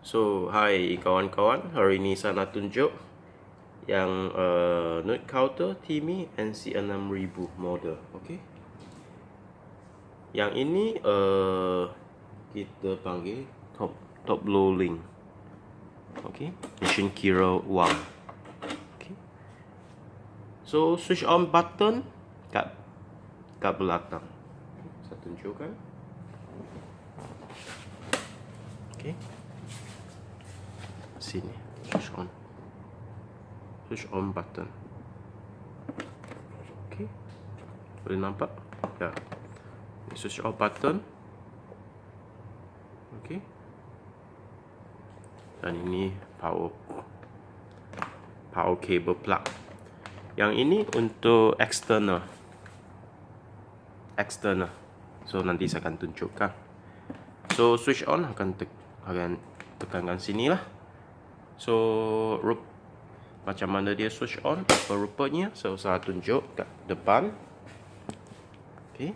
So, hai kawan-kawan, hari ini saya nak tunjuk yang note counter TIMI NC6000 model, okey. Yang ini kita panggil top low link. Okey, mesin kira Wang. Okey. So, switch on button kat belakang. Saya tunjukkan. Okey. Sini, switch on button. Okay, boleh nampak? Ya, ini switch on button. Okay, dan ini power cable plug. Yang ini untuk external. So nanti saya akan tunjukkan. So switch on akan tekankan sini lah. So macam mana dia switch on, apa rupanya, so saya tunjuk kat depan. Okay.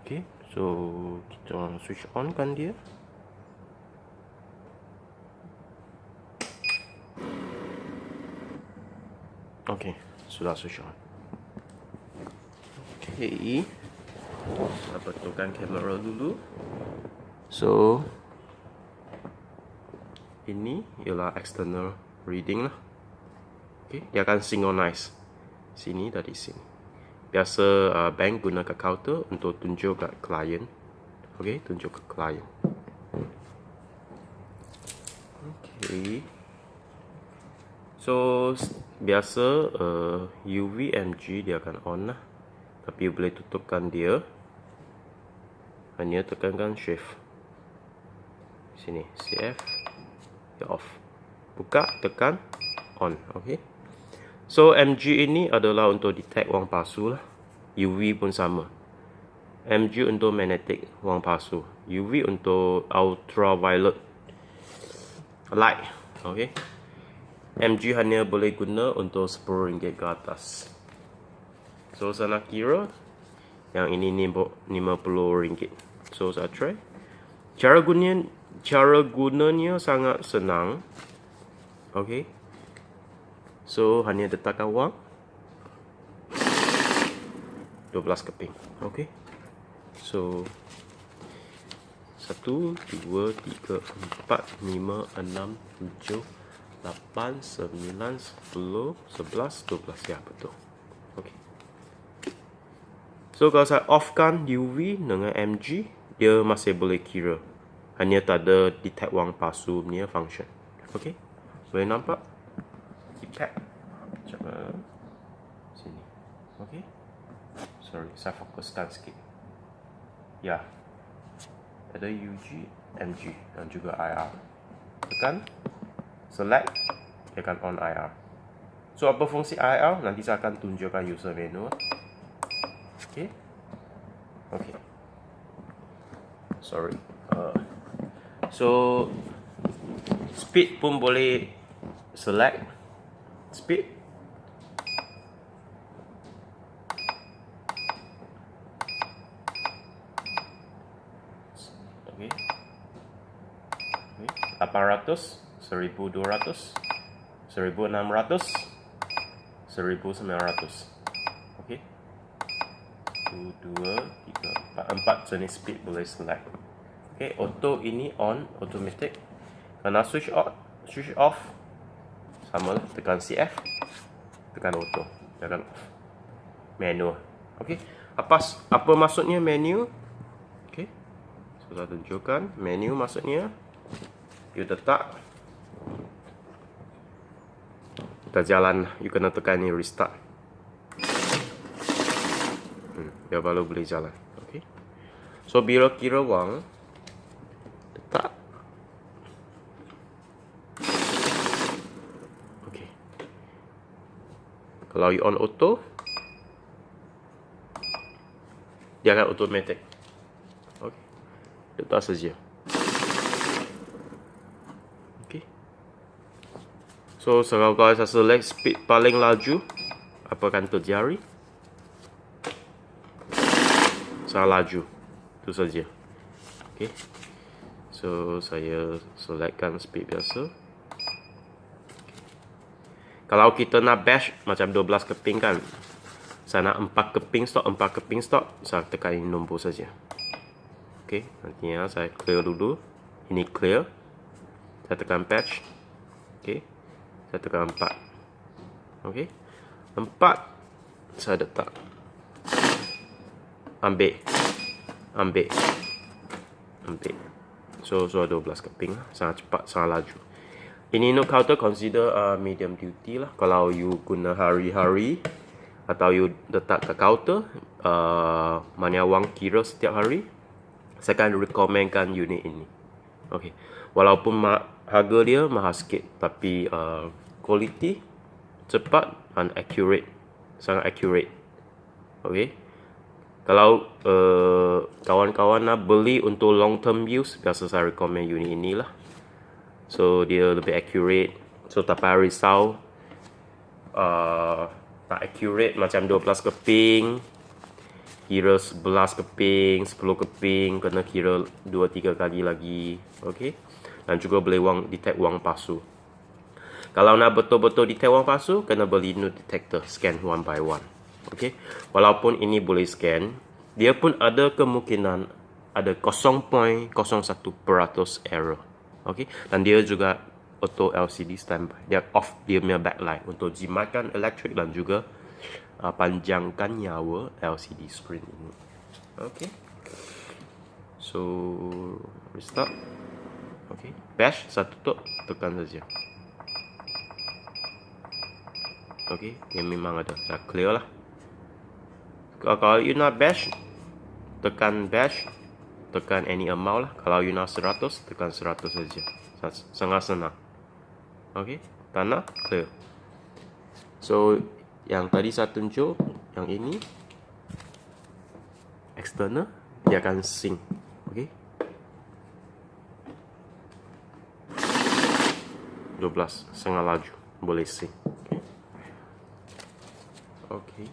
Okay, so kita switch on kan dia. Okay, sudah switch on. Okay, saya betulkan kamera dulu. So ini ialah external reading lah. Okay, dia akan synchronize sini dari sini. Biasa bank gunakan counter untuk tunjuk kat klien. Okay, tunjuk ke klien. Okay. So biasa UV MG dia akan on lah. Tapi boleh tutupkan dia. Hanya tekankan shift. Sini, CF. Dia off. Buka, tekan, on. Okay. So MG ini adalah untuk detect wang palsu lah. UV pun sama. MG untuk magnetic wang palsu. UV untuk ultraviolet light. Okay. MG hanya boleh guna untuk RM10 ke atas. So saya nak kira yang ini RM50. So saya try. Cara gunanya sangat senang. Okay. So hanya letakkan wang 12 keping. Okay. So 1, 2, 3, 4, 5, 6, 7, 8, 9, 10, 11, 12. Ya, betul. Okay. So kalau saya offkan UV dengan MG, dia masih boleh kira. Hanya tak ada detect wang palsu punya function. Okay, boleh nampak? Impact. Macam sini. Okay. Sorry, saya fokuskan sikit. Ya. Ada UG, MG dan juga IR. Tekan select, dia akan on IR. So apa fungsi IR? Nanti saya akan tunjukkan user menu. Okay. Okay. Sorry. So speed pun boleh select speed. Okay. 800, 1200, 1600, 1900. Okay. 1, 2, 3, 4 jenis speed boleh select. Okay, auto ini on, automatic. Kalau switch off, sama lah, tekan CF, tekan auto, tekan off. Manual. Okay, apa maksudnya menu? Okay, sudah tunjukkan. Menu maksudnya, you letak, kita jalan, you kena tekan ni restart. Dia baru boleh jalan. Okay, so bila kira wang, letak. Okay. Kalau you on auto, dia akan automatic. Okay. Letak saja. Okay. So kalau saya select speed paling laju, apa akan terjadi? Saya laju. Itu saja. Okay. So saya selectkan speed biasa. Kalau kita nak bash macam 12 keping kan, saya nak 4 keping stop, saya tekan ini nombor saja. Okey, nantinya saya clear dulu. Ini clear. Saya tekan patch. Okey. Saya tekan 4. Okey. 4 saya letak. Ambil. So 12 keping lah. Sangat cepat, sangat laju. Ini note counter consider medium duty lah. Kalau you guna hari-hari atau you letak ke counter, mana wang kira setiap hari, saya akan recommendkan unit ini. Okay. Walaupun harga dia mahal sikit, tapi quality cepat and accurate, sangat accurate. Okay. Kalau kawan-kawan nak beli untuk long term use, biasa saya recommend unit inilah. So dia lebih accurate. So tak payah risau tak accurate macam 12 keping, kira 11 keping, 10 keping, kena kira 2-3 kali lagi. Okay. Dan juga boleh detect wang palsu. Kalau nak betul-betul detect wang palsu, kena beli new detector, scan one by one. Okay. Walaupun ini boleh scan, dia pun ada kemungkinan ada 0.01% error. Okay. Dan dia juga auto LCD standby. Dia off dia punya backlight untuk jimatkan elektrik dan juga panjangkan nyawa LCD screen ini. Okay. So restart. Okay. Bash saya tutup, tekan saja. Okay. Dia memang ada. Saya clear lah. Kalau you nak bash, tekan bash, tekan any amount lah. Kalau you nak 100, tekan 100 saja. Sangat senang. Okay, tanah clear. So yang tadi saya tunjuk, yang ini external, dia akan sync. Okay, 12 sangat laju, boleh sync. Okay.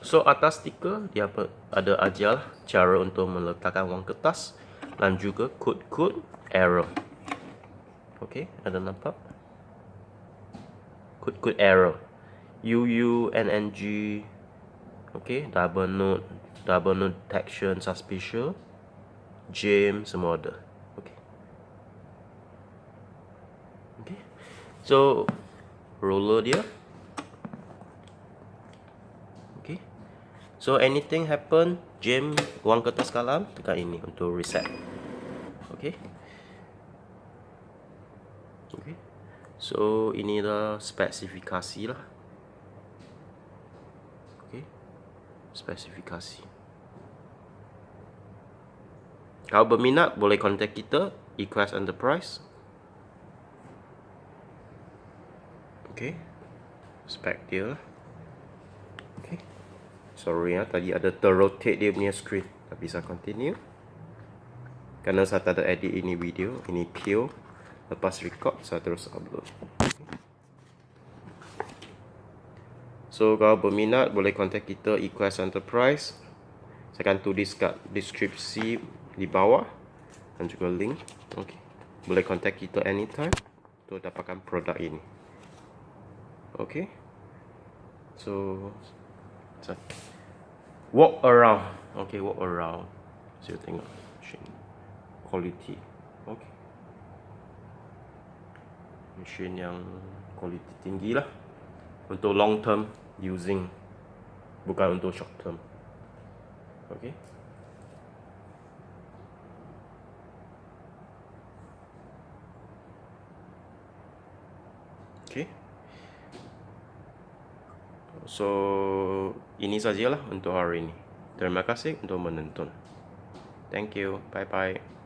So atas stiker dia ada ajar cara untuk meletakkan wang kertas dan juga kod-kod error. Okay, ada nampak? Kod-kod error. UUNNG. Okay, double note detection suspicious. James semua ada. Okay. Okay. So roller dia. Okay. So anything happen, jam wang kertas kalam, tekan ini untuk reset. Okay. Okay. So inilah spesifikasi lah. Okay. Spesifikasi. Kalau berminat boleh kontak kita, Equest Enterprise. Okay. Spek dia lah. Okay. Sorry ya, tadi ada terrotate dia punya screen. Tak bisa continue. Kerana saya tak ada edit ini video, ini pure. Lepas record, saya terus upload. So kalau berminat boleh kontak kita Equest Enterprise. Saya akan tulis kat deskripsi di bawah dan juga link. Okay. Boleh kontak kita anytime untuk dapatkan produk ini. Okay. So walk around. Okay, walk around. So tengok quality. Okay. Mesin yang quality tinggi lah untuk long term using, bukan untuk short term. Okay. Okay. So ini sajalah untuk hari ini. Terima kasih untuk menonton. Thank you. Bye bye.